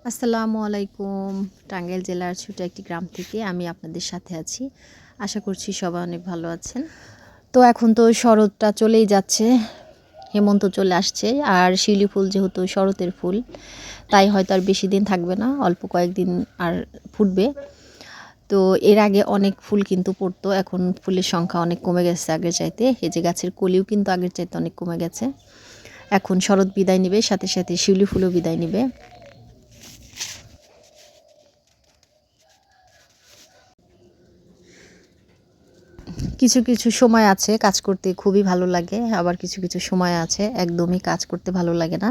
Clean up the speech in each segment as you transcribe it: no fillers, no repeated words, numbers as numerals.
আসসালামু আলাইকুম। টাঙ্গাইল জেলার ছোট একটি গ্রাম থেকে আমি আপনাদের সাথে আছি। আশা করছি সবাই অনেক ভালো আছেন। তো এখন তো শরৎটা চলেই যাচ্ছে, হেমন্ত চলে আসছে। আর শিউলি ফুল যেহেতু শরতের ফুল, তাই হয়তো আর বেশি দিন থাকবে না, অল্প কয়েকদিন আর ফুটবে। তো এর আগে অনেক ফুল কিন্তু পড়তো, এখন ফুলের সংখ্যা অনেক কমে গেছে আগের চাইতে। এই যে গাছের কলিও কিন্তু আগের চাইতে অনেক কমে গেছে। এখন শরৎ বিদায় নেবে, সাথে সাথে শিউলি ফুলও বিদায় নেবে। কিছু কিছু সময় আছে কাজ করতে খুবই ভালো লাগে, আবার কিছু কিছু সময় আছে একদমই কাজ করতে ভালো লাগে না।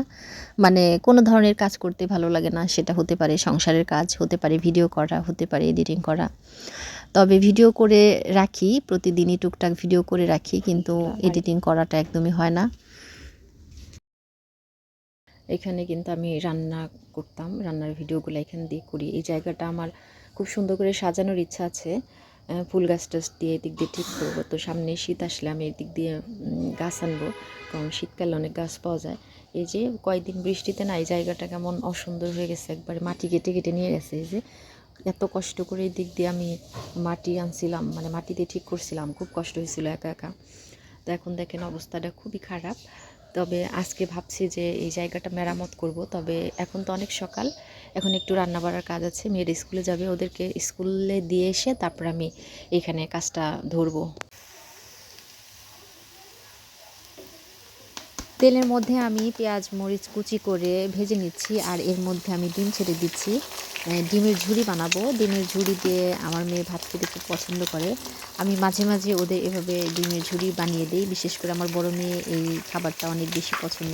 মানে কোনো ধরনের কাজ করতে ভালো লাগে না, সেটা হতে পারে সংসারের কাজ, হতে পারে ভিডিও করা, হতে পারে এডিটিং করা। তবে ভিডিও করে রাখি, প্রতিদিনই টুকটাক ভিডিও করে রাখি, কিন্তু এডিটিং করাটা একদমই হয় না। এখানে কিন্তু আমি রান্না করতাম, রান্নার ভিডিওগুলো এখান দিয়ে করি। এই জায়গাটা আমার খুব সুন্দর করে সাজানোর ইচ্ছা আছে, ফুল গাছ টাছ দিয়ে এদিক দিয়ে ঠিক করবো। তো সামনে শীত আসলে আমি এদিক দিয়ে গাছ আনবো, কারণ শীতকালে অনেক গাছ পাওয়া যায়। এই যে কয়েকদিন বৃষ্টিতে না, এই জায়গাটা কেমন অসুন্দর হয়ে গেছে, একবারে মাটি কেটে কেটে নিয়ে গেছে। এই যে এত কষ্ট করে এই দিক দিয়ে আমি মাটি আনছিলাম, মানে মাটি দিয়ে ঠিক করছিলাম, খুব কষ্ট হয়েছিল একা একা। তো এখন দেখেন অবস্থাটা খুবই খারাপ। তবে আজকে ভাবছি যে এই জায়গাটা মেরামত করব। তবে এখন তো অনেক সকাল, এখন একটু রান্না বাড়ার কাজ আছে, মেয়ের স্কুলে যাবে, ওদেরকে স্কুলে দিয়ে এসে তারপর আমি এখানে কাজটা ধরবো। তেলের মধ্যে আমি পেঁয়াজ মরিচ কুচি করে ভেজে নিচ্ছি, আর এর মধ্যে আমি ডিম ছেড়ে দিচ্ছি। ডিমের ঝুড়ি বানাবো। ডিমের ঝুড়ি দিয়ে আমার মেয়ে ভাত খেতে খুব পছন্দ করে। আমি মাঝে মাঝে ওদের এভাবে ডিমের ঝুড়ি বানিয়ে দিই, বিশেষ করে আমার বড় মেয়ে এই খাবারটা অনেক বেশি পছন্দ।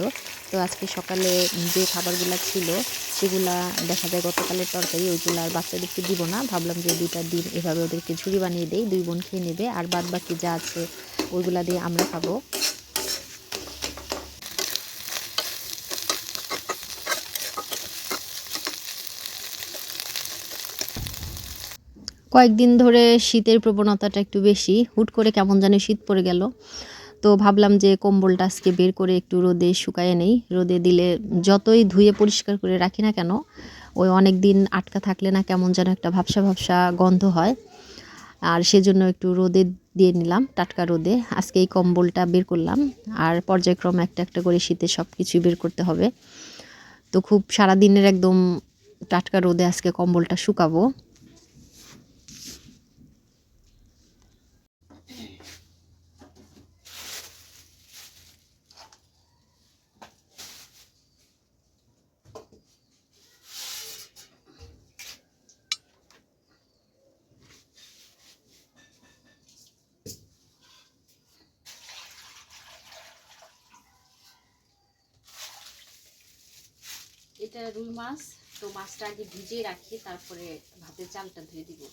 তো আজকে সকালে যে খাবারগুলো ছিল সেগুলা দেখা যায় গতকালের তরকারি, ওইগুলো আর বাচ্চাদেরকে দিব না, ভাবলাম যে 2টা ডিম এভাবে ওদেরকে ঝুড়ি বানিয়ে দেই, 2 বোন খেয়ে নেবে, আর বাদ বাকি যা আছে ওইগুলা দিয়ে আমরা খাবো। কয়েকদিন ধরে শীতের প্রবণতাটা একটু বেশি, হুট করে কেমন জানি শীত পড়ে গেল। তো ভাবলাম যে কম্বলটা আজকে বের করে একটু রোদে শুকায়ে নেই। রোদে দিলে যতই ধুয়ে পরিষ্কার করে রাখি না কেন, ওই অনেক দিন আটকা থাকলে না কেমন যেন একটা ভাবসা ভাবসা গন্ধ হয়। আর সেজন্য একটু রোদে দিয়ে নিলাম, টাটকা রোদে। আজকে এই কম্বলটা বের করলাম, আর পর্যায়ক্রমে একটা একটা করে শীতে সব কিছুই বের করতে হবে। তো খুব সারাদিনের একদম টাটকা রোদে আজকে কম্বলটা শুকাবো। এটা রুই মাছ, তো মাছটা আগে ভিজিয়ে রাখি, তারপরে ভাতের চালটা ধুয়ে দিব।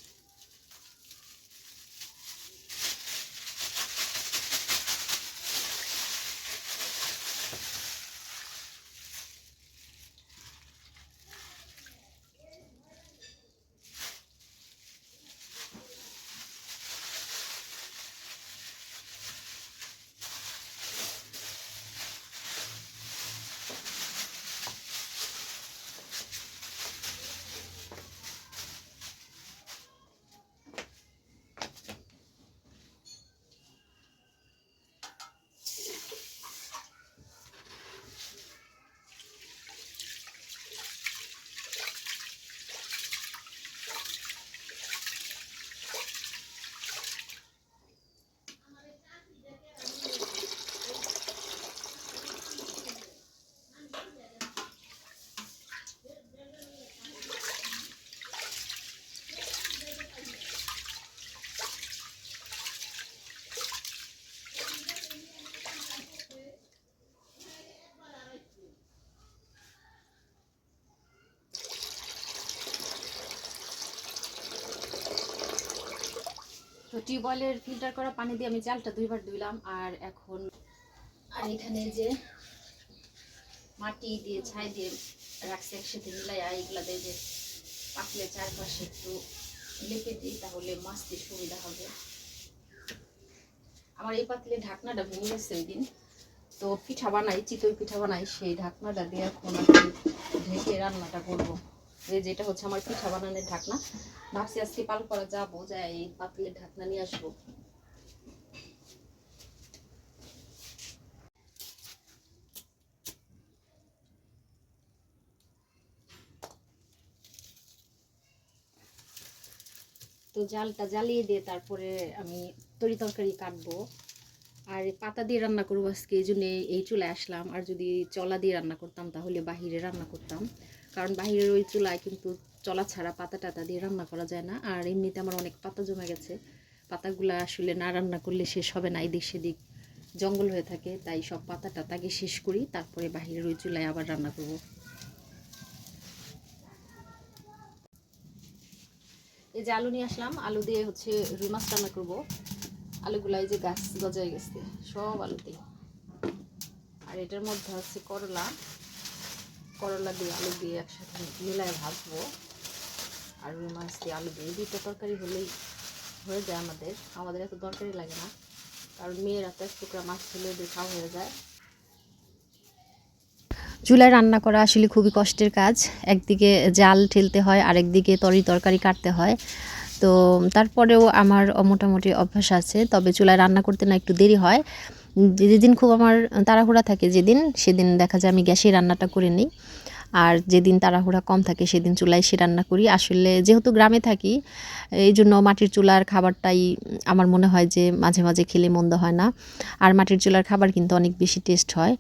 তো টিউবওয়েলের ফিল্টার করা পানি দিয়ে আমি চালটা 2বার ধুইলাম। আর এখন এখানে যে মাটি দিয়ে ছাই দিয়ে রাখছি একসাথে মিলাই, আর এগুলা দিয়ে যে পাকলে চারপাশে একটু লেপে দিই, তাহলে মাছতে সুবিধা হবে। আমার এই পাতিলে ঢাকনাটা ভেঙে গেছে ওই দিন, তো পিঠা বানাই, চিতই পিঠা বানাই, সেই ঢাকনাটা দিয়ে এখন আর কি ঢেকে রান্নাটা করবো। এই যেটা হচ্ছে আমার পিঠা বানানোর ঢাকনা। ভাবছি আজকে পাল করা যাবো, যাই এই পাতিলের ঢাকনা নিয়ে আসবো। তো জালটা জ্বালিয়ে দিয়ে তারপরে আমি তরি তরকারি কাটবো। আর পাতা দিয়ে রান্না করবো আজকে, এই জন্য এই চুলায় আসলাম। আর যদি চলা দিয়ে রান্না করতাম তাহলে বাহিরে রান্না করতাম, কারণ বাহিরের ওই চুলায় কিন্তু চলা ছাড়া পাতা টাতা দিয়ে রান্না করা যায় না। আর এমনিতে আমার অনেক পাতা জমে গেছে, পাতাগুলো আসলে না রান্না করলে শেষ হবে না, এদিক সেদিক জঙ্গল হয়ে থাকে। তাই সব পাতা টাতাকে শেষ করি, তারপরে বাহিরের ওই চুলায় আবার রান্না করব। এই যে আলু নিয়ে আসলাম, আলু দিয়ে হচ্ছে রুই মাছ রান্না করবো। আলুগুলো এই যে গাছ গজায় গেছে সব আলুতে। আর এটার মধ্যে হচ্ছে করলা, করলা দিয়ে আলু দিয়ে একসাথে মিলায় ভাজবো। আর রুই মাছ দিয়ে আলু দিয়ে দুটো তরকারি হলেই হয়ে যায় আমাদের। আমাদের এত তরকারি লাগে না, কারণ মেয়েরা তো এক টুকরা মাছ ছেলে দিয়ে খাওয়া হয়ে যায়। চুলায় রান্না করা আসলে খুবই কষ্টের কাজ। একদিকে জাল ঠেলতে হয়, আরেকদিকে তরকারি কাটতে হয়। তো তারপরেও আমার মোটামুটি অভ্যাস আছে, তবে চুলায় রান্না করতে না একটু দেরি হয়। যেদিন খুব আমার তাড়াহুড়া থাকে সেদিন দেখা যায় আমি গ্যাসে রান্নাটা করে নিই। আর যেদিন তাড়াহুড়া কম থাকে সেদিন চুলায় এসে রান্না করি। আসলে যেহেতু গ্রামে থাকি, এই জন্য মাটির চুলার খাবারটাই আমার মনে হয় যে মাঝে মাঝে খেলে মন্দ হয় না। আর মাটির চুলার খাবার কিন্তু অনেক বেশি টেস্ট হয়।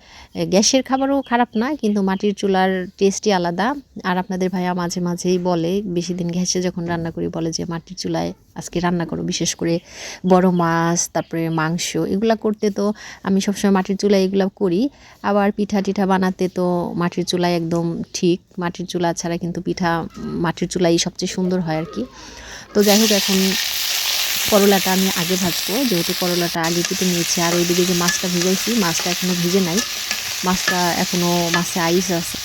গ্যাসের খাবারও খারাপ না, কিন্তু মাটির চুলার টেস্টই আলাদা। আর আপনাদের ভাইয়া মাঝে মাঝেই বলে, বেশি দিন গ্যাসে যখন রান্না করি বলে যে মাটির চুলায় আজকে রান্না করো, বিশেষ করে বড় মাছ, তারপরে মাংস, এগুলা করতে তো আমি সবসময় মাটির চুলায় এগুলো করি। আবার পিঠা টিঠা বানাতে তো মাটির চুলায় একদম ঠিক, মাটির চুলা ছাড়া কিন্তু পিঠা মাটির চুলাই সবচেয়ে সুন্দর হয় আর কি। তো যাই হোক, এখন করলাটা আমি আগে ভাজবো, যেহেতু করলাটা আগে কেটে নিয়েছি। আর ওইদিকে যে মাছটা ভিজাইছি, মাছটা এখনও ভিজে নাই, মাছটা এখনও মাছে আইস আছে।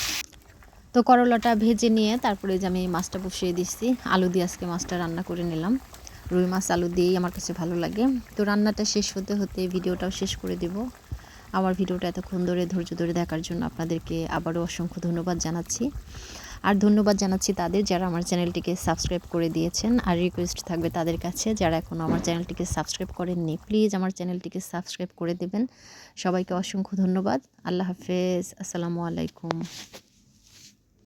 তো করলাটা ভেজে নিয়ে তারপরে যে আমি মাছটা বসিয়ে দিচ্ছি, আলু দিয়ে আজকে মাছটা রান্না করে নিলাম। রুই মাছ আলু দিয়েই আমার কাছে ভালো লাগে। তো রান্নাটা শেষ হতে হতে ভিডিওটাও শেষ করে দেব। আমার ভিডিওটা এতক্ষণ ধরে ধৈর্য ধরে দেখার জন্য আপনাদেরকে আবারও অসংখ্য ধন্যবাদ জানাচ্ছি। আর ধন্যবাদ জানাচ্ছি তাদের যারা আমার চ্যানেলটিকে সাবস্ক্রাইব করে দিয়েছেন। আর রিকোয়েস্ট থাকবে তাদের কাছে যারা এখনও আমার চ্যানেলটিকে সাবস্ক্রাইব করেননি, প্লিজ আমার চ্যানেলটিকে সাবস্ক্রাইব করে দেবেন। সবাইকে অসংখ্য ধন্যবাদ। আল্লাহ হাফেজ, আসসালামু আলাইকুম।